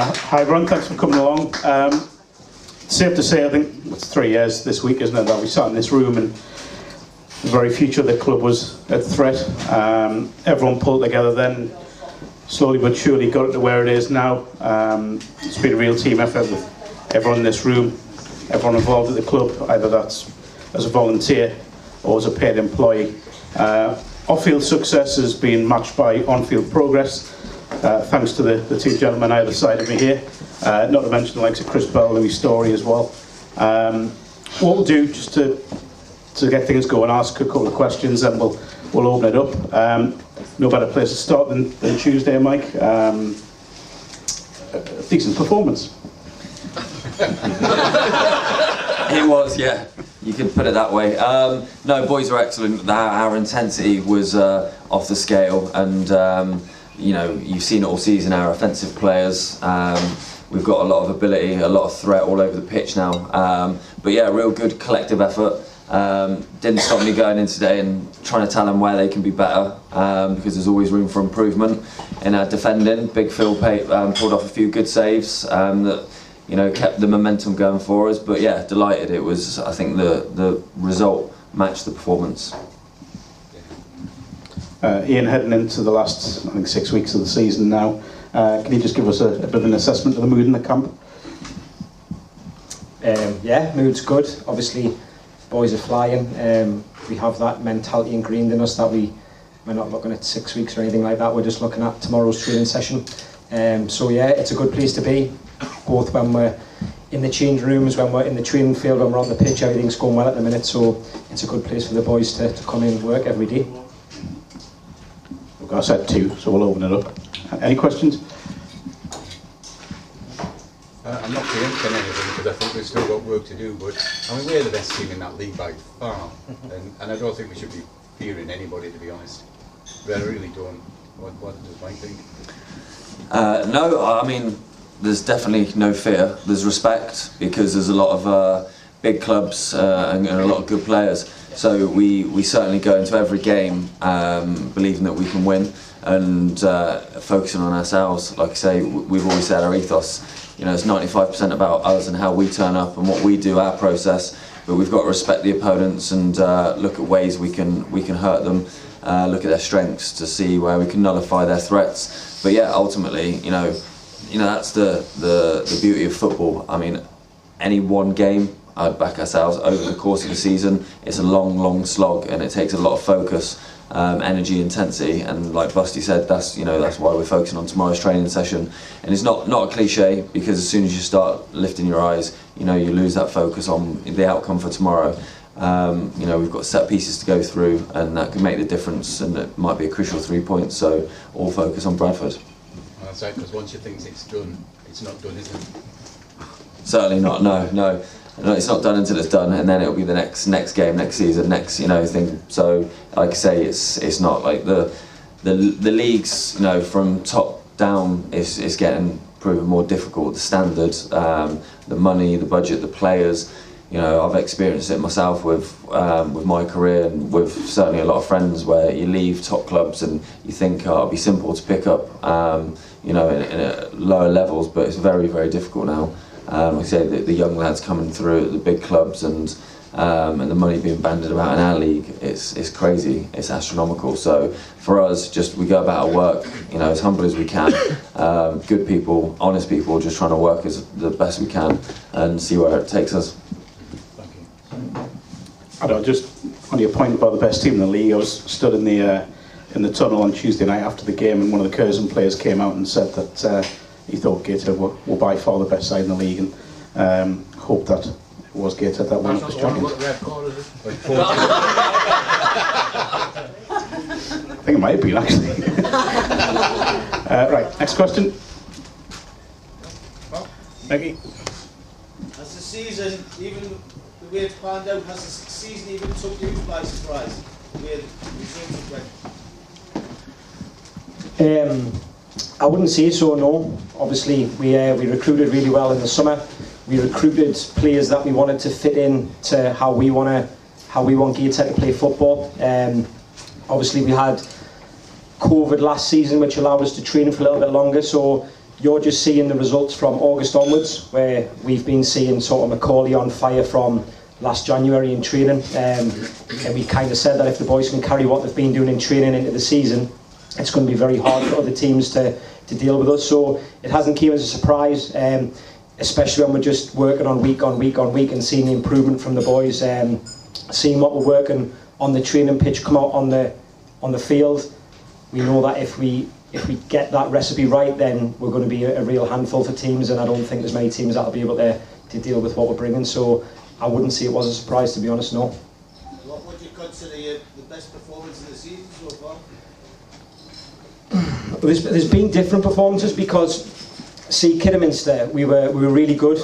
Hi everyone, thanks for coming along. Safe to say, I think it's 3 years this week, isn't it, that we sat in this room and the very future of the club was at threat. Everyone pulled together then, slowly but surely got it to where it is now. It's been a real team effort with everyone in this room, everyone involved at the club, either that's as a volunteer or as a paid employee. Off-field success has been matched by on-field progress, thanks to the two gentlemen either side of me here, not to mention the likes of Chris Bell, Louis Story as well. What we'll do, just to get things going, ask a couple of questions and we'll open it up. No better place to start than Tuesday, Mike. A decent performance. It was, yeah. You could put it that way. No, boys were excellent. Our intensity was off the scale, and you know, you've seen it all season. Our offensive players, we've got a lot of ability, a lot of threat all over the pitch now. But yeah, real good collective effort. Didn't stop me going in today and trying to tell them where they can be better, because there's always room for improvement in our defending. Big Phil pulled off a few good saves that, you know, kept the momentum going for us. But yeah, delighted. It was, I think the result matched the performance. Ian, heading into the last, I think, 6 weeks of the season now, can you just give us a bit of an assessment of the mood in the camp? Yeah, mood's good. Obviously, boys are flying. We have that mentality ingrained in us that we're not looking at 6 weeks or anything like that. We're just looking at tomorrow's training session. So yeah, it's a good place to be, both when we're in the change rooms, when we're in the training field, when we're on the pitch. Everything's going well at the minute, so it's a good place for the boys to come in and work every day. I said 2, so we'll open it up. Any questions? I'm not preempting anything because I think we've still got work to do, but I mean, we're the best team in that league by far, and I don't think we should be fearing anybody, to be honest. But I really don't. What does Mike think? No, I mean, there's definitely no fear. There's respect, because there's a lot of big clubs and a lot of good players. So we certainly go into every game believing that we can win and focusing on ourselves. Like I say, we've always said our ethos, you know, it's 95% about us and how we turn up and what we do, our process. But we've got to respect the opponents and look at ways we can hurt them, look at their strengths to see where we can nullify their threats. But yeah, ultimately, you know that's the beauty of football. I mean, any one game, I'd back ourselves. Over the course of the season, it's a long slog, and it takes a lot of focus, energy, intensity, and like Busty said, that's why we're focusing on tomorrow's training session. And it's not a cliche, because as soon as you start lifting your eyes, you know, you lose that focus on the outcome for tomorrow. You know, we've got set pieces to go through, and that can make the difference, and it might be a crucial 3 points. So all focus on Bradford. Well, that's right, because once you think it's done, it's not done, is it? Certainly not. No, it's not done until it's done, and then it'll be the next game, next season, next thing. So, like I say, it's not like the leagues, you know, from top down is getting proven more difficult. The standard, the money, the budget, the players. You know, I've experienced it myself with my career and with certainly a lot of friends, where you leave top clubs and you think, oh, it'll be simple to pick up, you know, in lower levels, but it's very, very difficult now. Like I say, the young lads coming through at the big clubs and the money being bandied about in our league, it's crazy, it's astronomical. So for us, we go about our work, you know, as humble as we can. Good people, honest people, just trying to work as the best we can and see where it takes us. Thank you. I don't know, just on your point about the best team in the league, I was stood in the tunnel on Tuesday night after the game, and one of the Curzon players came out and said that he thought Gateshead were by far the best side in the league, and hope that it was Gateshead that won up as champions. I think it might have been, actually. Right, next question. Maggie? Has the season, even the way it's planned out, has the season even took you by surprise? The way the results went? I wouldn't say so, no. Obviously, we recruited really well in the summer. We recruited players that we wanted to fit in to how we want Gateshead to play football. Obviously, we had COVID last season, which allowed us to train for a little bit longer. So you're just seeing the results from August onwards, where we've been seeing sort of Macaulay on fire from last January in training, and we kind of said that if the boys can carry what they've been doing in training into the season, it's going to be very hard for other teams to deal with us. So it hasn't came as a surprise, especially when we're just working on week and seeing the improvement from the boys, seeing what we're working on the training pitch come out on the field. We know that if we get that recipe right, then we're going to be a real handful for teams, and I don't think there's many teams that'll be able to deal with what we're bringing. So I wouldn't say it was a surprise, to be honest, no. What would you consider the best performance of the season so far? There's been different performances, because see, Kidderminster, we were really good.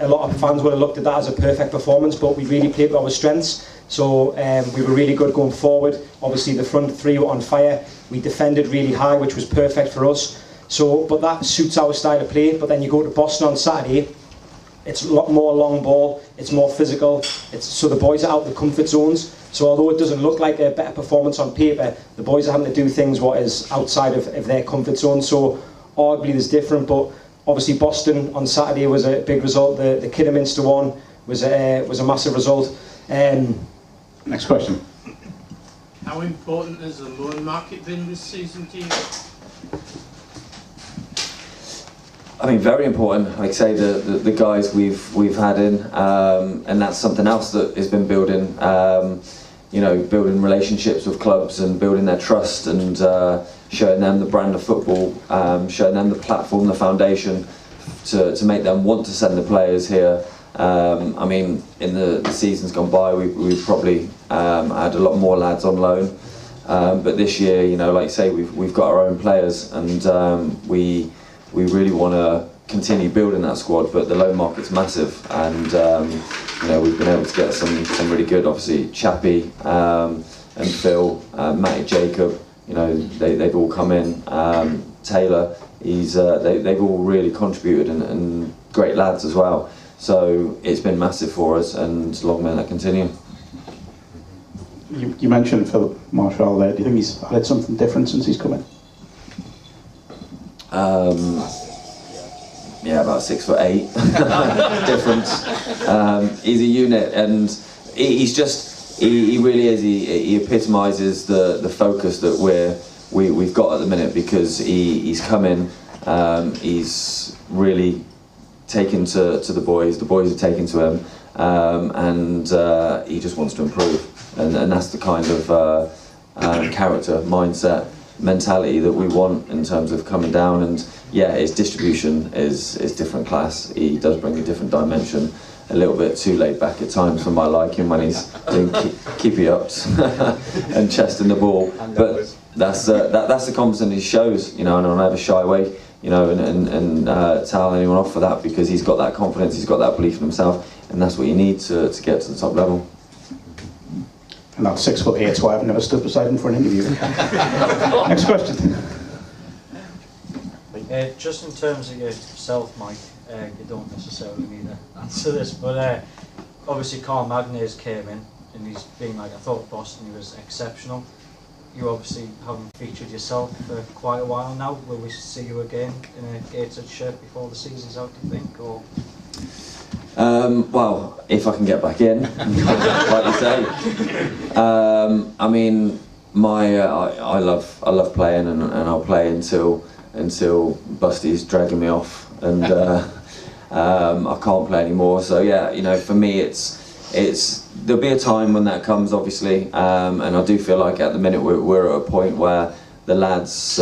A lot of fans would have looked at that as a perfect performance, but we really played with our strengths. So we were really good going forward. Obviously the front three were on fire. We defended really high, which was perfect for us. So, but that suits our style of play. But then you go to Boston on Saturday, it's a lot more long ball, it's more physical, so the boys are out of the comfort zones. So although it doesn't look like a better performance on paper, the boys are having to do things what is outside of their comfort zone. So arguably there's different, but obviously Boston on Saturday was a big result. The Kidderminster one was a massive result. Next question. How important has the loan market been this season to you? I mean, very important. Like I say, the guys we've had in, and that's something else that has been building. You know, building relationships with clubs and building their trust, and showing them the brand of football, showing them the platform, the foundation, to make them want to send the players here. I mean, in the seasons gone by, we've probably had a lot more lads on loan, but this year, you know, like you say, we've got our own players, and we really want to continue building that squad. But the loan market's massive, and you know, we've been able to get some really good. Obviously, Chappie and Phil, Matty, Jacob. You know, they've all come in. Taylor, they've all really contributed, and great lads as well. So it's been massive for us, and long may that continue. You mentioned Philip Marshall there. Do you think he's added something different since he's come in? Yeah, about 6'8". Difference. He's a unit, and he really is. He epitomises the focus that we've got at the minute, because he's come in. He's really taken to the boys. The boys have taken to him, and he just wants to improve. And that's the kind of character, mindset, mentality that we want in terms of coming down. And yeah, his distribution is different class. He does bring a different dimension. A little bit too laid back at times for my liking, when he's doing keepy ups and chesting the ball. But that's the confidence he shows, you know, and I'll never shy away, you know, and tell anyone off for that, because he's got that confidence, he's got that belief in himself, and that's what you need to get to the top level. And that's 6'8", so I've never stood beside him for an interview. Next question. Just in terms of yourself, Mike, you don't necessarily need to answer this, but obviously Carl Magnus came in, and he's been, like, I thought Boston, he was exceptional. You obviously haven't featured yourself for quite a while now. Will we see you again in a Gateshead shirt before the season's out, do you think? Or? Well, if I can get back in, like you say. I mean, I love playing, and I'll play until Busty's dragging me off, and I can't play anymore. So yeah, you know, for me, it's there'll be a time when that comes, obviously, and I do feel like at the minute we're at a point where the lads,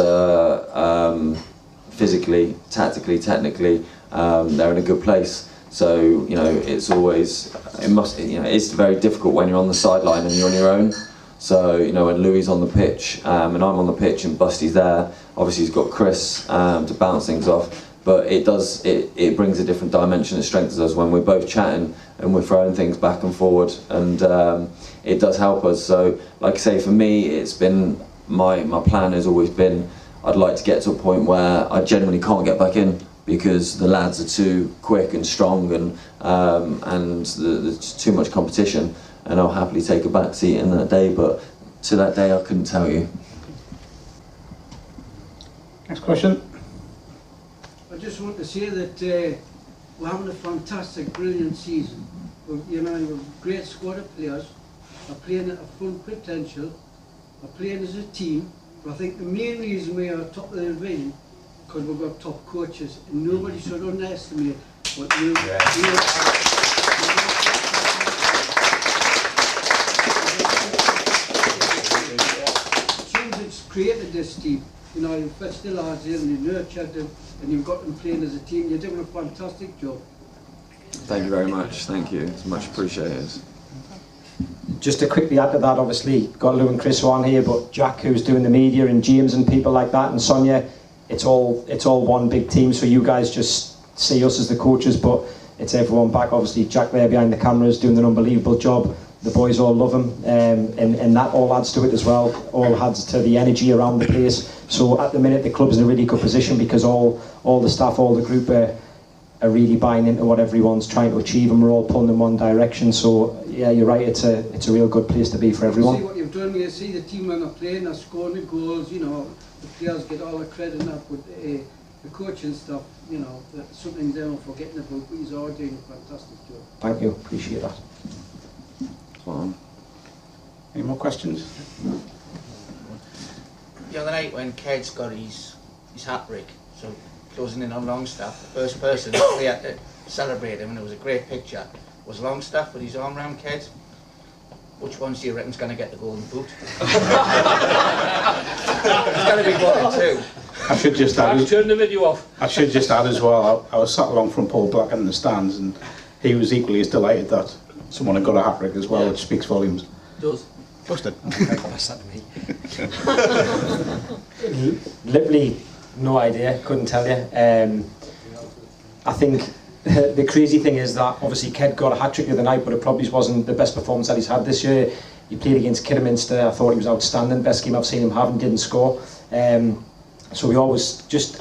physically, tactically, technically, they're in a good place. So, you know, it's very difficult when you're on the sideline and you're on your own. So, you know, when Louis on the pitch, and I'm on the pitch and Busty's there, obviously he's got Chris to bounce things off, but it brings a different dimension. It strengthens us when we're both chatting and we're throwing things back and forward, and it does help us. So, like I say, for me, it's been, my plan has always been, I'd like to get to a point where I genuinely can't get back in, because the lads are too quick and strong, and there's too much competition, and I'll happily take a back seat in that day, but to that day I couldn't tell you. Next question. just want to say that we're having a fantastic, brilliant season. You know, we have a great squad of players, are playing at a full potential, are playing as a team. But I think the main reason we are top of the division because we've got top coaches, and nobody should underestimate what you. Created this team, you know, you've fetched the lads in, you nurtured them, and you've got them playing as a team. You're doing a fantastic job. Thank you very much. Thank you. It's much appreciated. Just to quickly add to that, obviously got Lou and Chris on here, but Jack, who's doing the media, and James and people like that, and Sonia, it's all one big team. So you guys just see us as the coaches, but it's everyone back. Obviously Jack there behind the cameras doing an unbelievable job. The boys all love him, and that all adds to it as well. All adds to the energy around the place. So at the minute, the club's in a really good position because all the staff, all the group are really buying into what everyone's trying to achieve, and we're all pulling in one direction. So yeah, you're right. It's a real good place to be for everyone. See what you've done. You see the team when they're playing, they're scoring the goals. You know, the players get all the credit and that, but the coaching stuff, you know, that's something they're not forgetting about. But he's all doing a fantastic job. Thank you. Appreciate that. Any more questions? The other night when Ked's got his hat-trick, so closing in on Longstaff, the first person we had to celebrate him, and it was a great picture, was Longstaff with his arm round Ked. Which one do you reckon's going to get the golden boot? It's going to be one or two. I should just add. Turn the video off. I should just add as well. I was sat along from Paul Black in the stands, and he was equally as delighted that someone had got a hat-trick as well, which speaks volumes. Does. Busted. Pass that to me. Literally, no idea. Couldn't tell you. I think the crazy thing is that obviously Ked got a hat-trick the other night, but it probably wasn't the best performance that he's had this year. He played against Kidderminster. I thought he was outstanding. Best game I've seen him have, and didn't score. So we always just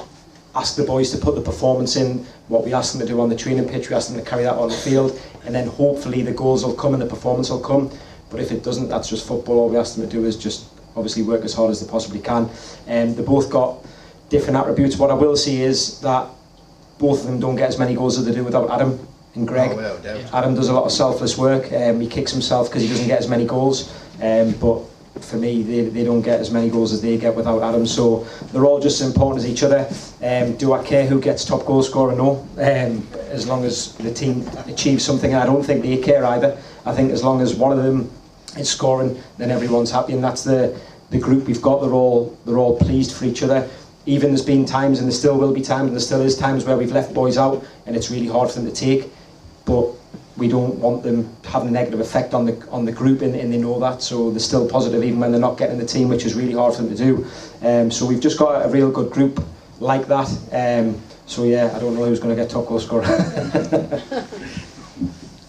ask the boys to put the performance in, what we ask them to do on the training pitch, we ask them to carry that on the field, and then hopefully the goals will come and the performance will come. But if it doesn't, that's just football. All we ask them to do is just obviously work as hard as they possibly can. They both got different attributes. What I will see is that both of them don't get as many goals as they do without Adam and Greg. Oh, well, Adam does a lot of selfless work. He kicks himself because he doesn't get as many goals. But for me, they don't get as many goals as they get without Adam. So they're all just as important as each other. Do I care who gets top goal scorer? No. As long as the team achieves something, and I don't think they care either. I think as long as one of them is scoring, then everyone's happy, and that's the group we've got. They're all pleased for each other. Even there's been times, and there still will be times, and there still is times where we've left boys out, and it's really hard for them to take. But we don't want them having a negative effect on the group, and they know that. So they're still positive even when they're not getting the team, which is really hard for them to do. So we've just got a real good group like that. So yeah, I don't know who's going to get top goal scorer.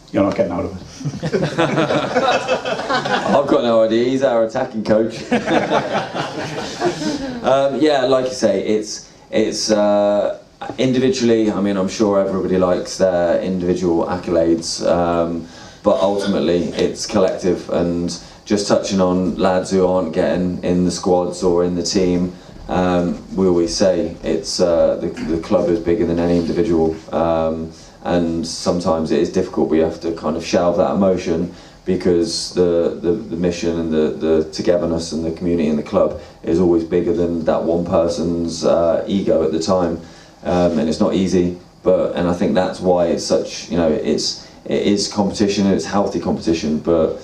You're not getting out of it. I've got no idea. He's our attacking coach. Yeah, like you say, it's individually. I mean, I'm sure everybody likes their individual accolades, but ultimately it's collective. And just touching on lads who aren't getting in the squads or in the team, we always say it's the club is bigger than any individual. And sometimes it is difficult. We have to kind of shelve that emotion because the mission and the togetherness and the community and the club is always bigger than that one person's ego at the time, and it's not easy. And I think that's why it's such, it is competition, and it's healthy competition, but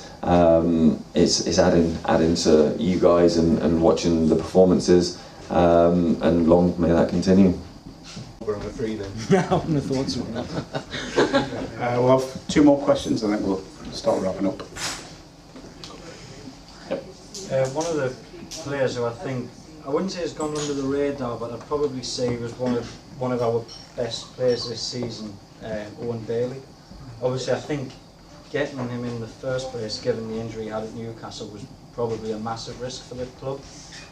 it's adding to you guys and watching the performances, and long may that continue. We're on a free then. I wouldn't have thought so. We'll have two more questions and then we'll start wrapping up. One of the players who I think, I wouldn't say has gone under the radar, but I'd probably say was one of our best players this season, Owen Bailey. Obviously I think getting him in the first place, given the injury he had at Newcastle, was probably a massive risk for the club.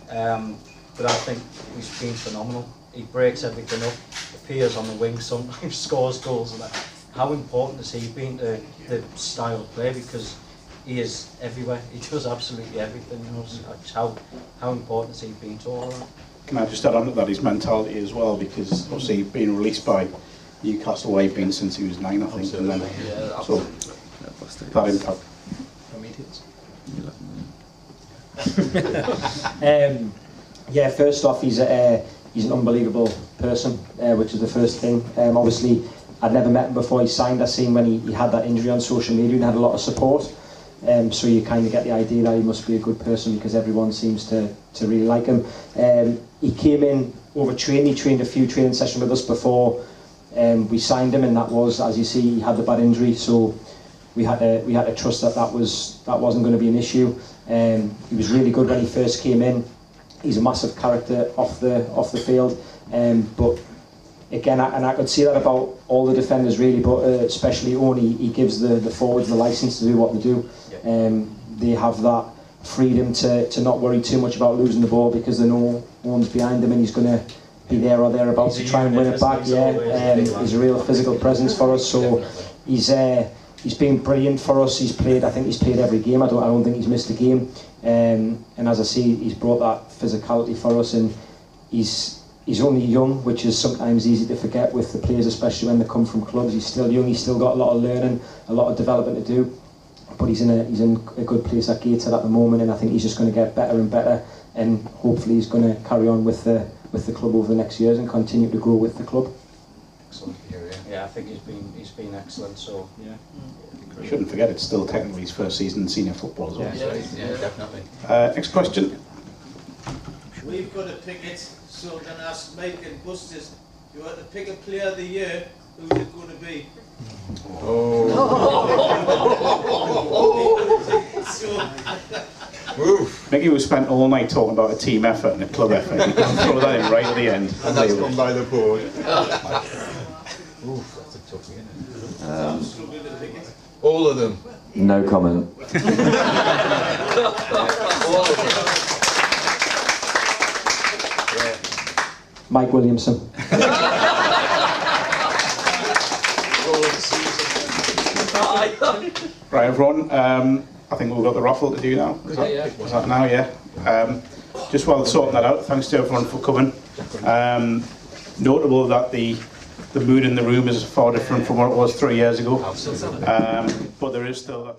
But I think he's been phenomenal. He breaks everything up, appears on the wing sometimes, scores goals. And that. How important has he been to the style of play? Because he is everywhere. He does absolutely everything. How important has he been to all of that? can I just add on to that, his mentality as well, because obviously being released by Newcastle away, been since he was 9, I think, and then so that impact. Yeah, first off, he's an unbelievable person, which is the first thing. Obviously, I'd never met him before he signed. I seen when he had that injury on social media and had a lot of support. So you kind of get the idea that he must be a good person because everyone seems to really like him. He came in overtrained. He trained a few training sessions with us before we signed him, and that was, as you see, he had the bad injury. So we had to trust that wasn't going to be an issue. He was really good when he first came in. He's a massive character off the field, but again, I could see that about all the defenders really, but especially Oni. He gives the forwards the license to do what they do. They have that freedom to not worry too much about losing the ball because they know one's behind them and he's going to be there or thereabouts to try and win it back. He's a real physical presence for us. So he's been brilliant for us. I think he's played every game. I don't think he's missed a game. And as I see, he's brought that physicality for us, and he's only young, which is sometimes easy to forget with the players, especially when they come from clubs. He's still young. He's still got a lot of learning, a lot of development to do. But he's in a good place at Gateshead at the moment, and I think he's just going to get better and better. And hopefully, he's going to carry on with the club over the next years and continue to grow with the club. Excellent. Yeah, I think he's been excellent. So yeah. We shouldn't forget it's still technically his first season in senior football as well. Yeah, definitely. Next question. We've got a ticket, so I'm going to ask Mike and Bustis, you want to pick a player of the year, who's it going to be? Mickey was spent all night talking about a team effort and a club effort. You can throw that in right at the end. And that's gone by the board. Oof, that's a toughie, isn't it? All of them. No comment. Mike Williamson. Right, everyone. I think we've got the raffle to do now. Is that now? Yeah. Just while sorting that out, thanks to everyone for coming. Notable that the mood in the room is far different from what it was 3 years ago. But there is still that.